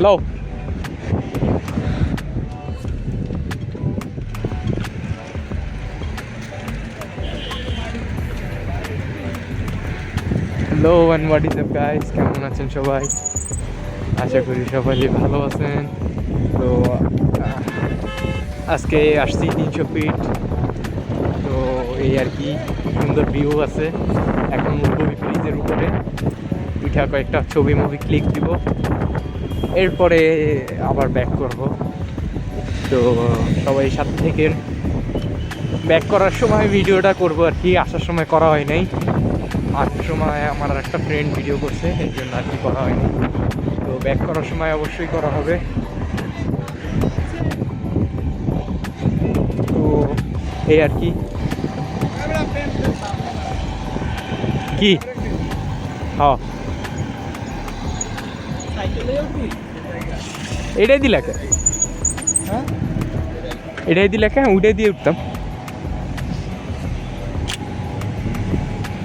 লও hello and what is up guys, কেমন আছেন সবাই? আশা করি সবাই ভালো আছেন। তো আজকে আসছি 300 ফিট। তো এই আর কি, সুন্দর ভিউ আছে। এখন উঠবো ব্রিজের উপরে, উঠা কয়েকটা ছবি মুভি ক্লিক দিব, এরপরে আবার ব্যাক করব। তো সবাই সাথে থেকে ব্যাক করার সময় ভিডিওটা করবো আর কি, আসার সময় করা হয় নাই। আসার সময় আমার একটা ফ্রেন্ড ভিডিও করছে, এই জন্য আর কি করা হয়নি। তো ব্যাক করার সময় অবশ্যই করা হবে। তো এই আর কি কি হ্যাঁ এটাই দিলা কে? এটাই দিলা কে? উঠে দিয়ে উঠতাম।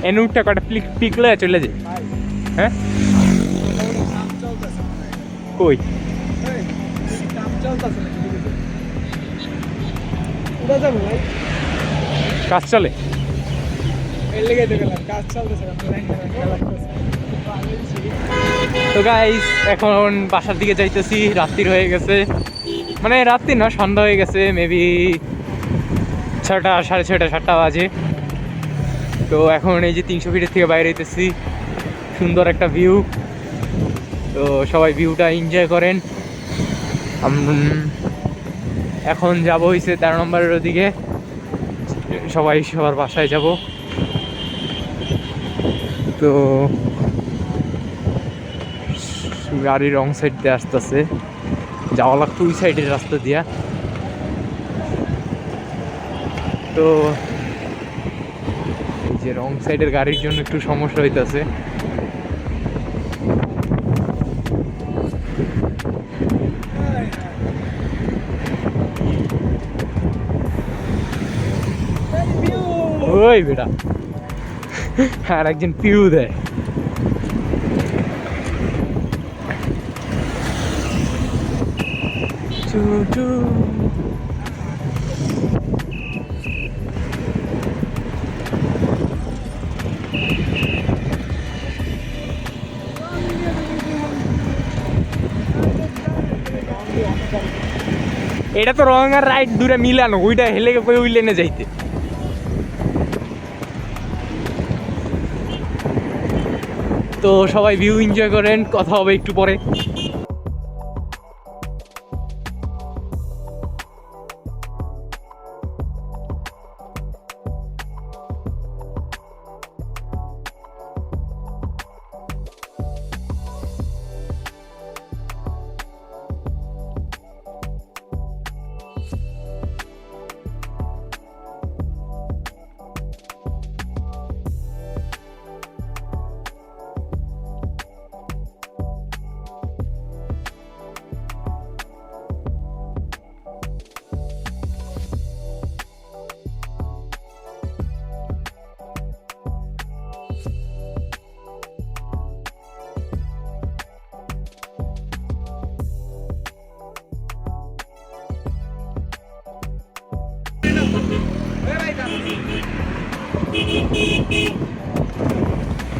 এনে উঠটা কটা পিকলে চলে যায়। হ্যাঁ কই কাজ চলে? তো গাইস এখন বাসার দিকে যাইতেছি, রাত্রির হয়ে গেছে, মানে রাত্রি না, সন্ধ্যা হয়ে গেছে, মেবি 6টা, 6:30, 7টা বাজে। তো এখন এই যে 300 ফিটের থেকে বাইরে হইতেছি, সুন্দর একটা ভিউ। তো সবাই ভিউটা এনজয় করেন। এখন যাব হয়েছে 13 নম্বরের ওদিকে, সবাই সবার বাসায় যাব। তো গাড়ির রং সাইড দিয়ে আসতেছে, যাওয়া লাগতো ওই সাইডের রাস্তা দিয়া। তো এই যে রং সাইডের গাড়ির জন্য একটু সমস্যা হইতেছে। ওই বেটা আর একজন পিউ দেয়। এটা তো রং আর রাইট দূরে মিলানো, ওইটা হেলে ওই লেনে যাইতে। তো সবাই ভিউ এনজয় করেন, কথা হবে একটু পরে।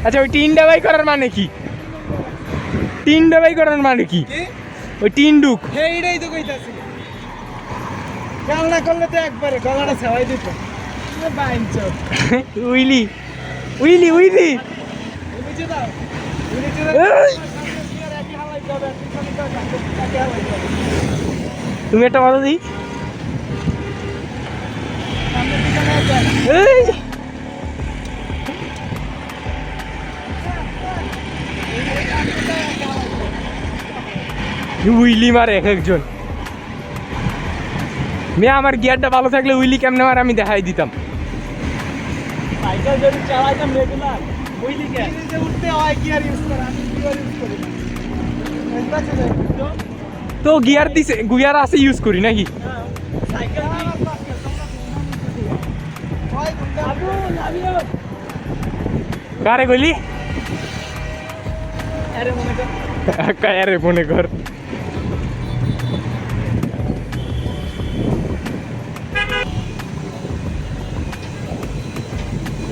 আচ্ছা, ওই টিন ডাবাই করার মানে কি? টিন ডাবাই করার মানে কি? ওই টিন ডুক এইটাই তো কইতাছি, গালনা করলে তো একবারে গলাটা ছাওয়াই দিত। বাইনচোদ উইলি উইলি উইলি বুঝে দাও, বুঝে দাও। একই হালাই যাবে, পিছনে তো একই হালাই যাবে। তুমি একটা মাথা দিই। সামনে পিছনে যায়। এই উইলি মারে এক একজন। মেয়ে আমার গিয়ারটা ভালো থাকলে উইলি কেমনে মারে আমি দেখাই দিতাম। সাইকেল যদি চালাইতাম রেগুলার, বুঝলি কে যে উঠতে হয় গিয়ার ইউজ করে, আমি গিয়ার ইউজ করি না। বুঝতে তো তো গিয়ার দিছে, গিয়ার আছে ইউজ করি নাকি? সাইকেল আমার পাশে তোমরা ওই গুন্ডা আবু লাভিও কারে কইলি? আরে মনে কর কারে মনে কর।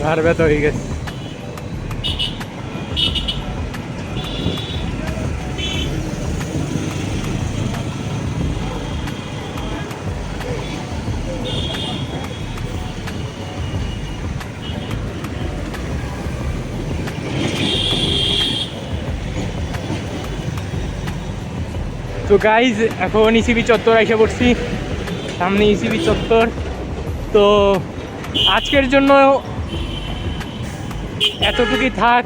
ঘাড় ব্যথা হয়ে গেছে। তো গাইজ এখন ইসিবি চত্বর এসে পড়ছি, সামনে ইসিবি চত্বর। তো আজকের জন্য এতটুকুই থাক,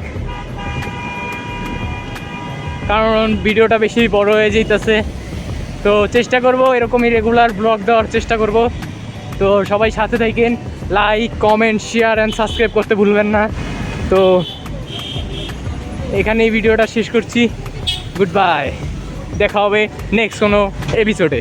কারণ ভিডিওটা বেশি বড় হয়ে যেতেছে। তো চেষ্টা করব এরকমই রেগুলার ব্লগ দেওয়ার চেষ্টা করব। তো সবাই সাথে থাকেন, like comment share and subscribe করতে ভুলবেন না। তো এখানে এই ভিডিওটা শেষ করছি, গুড বাই, দেখা হবে নেক্সট কোনো এপিসোডে।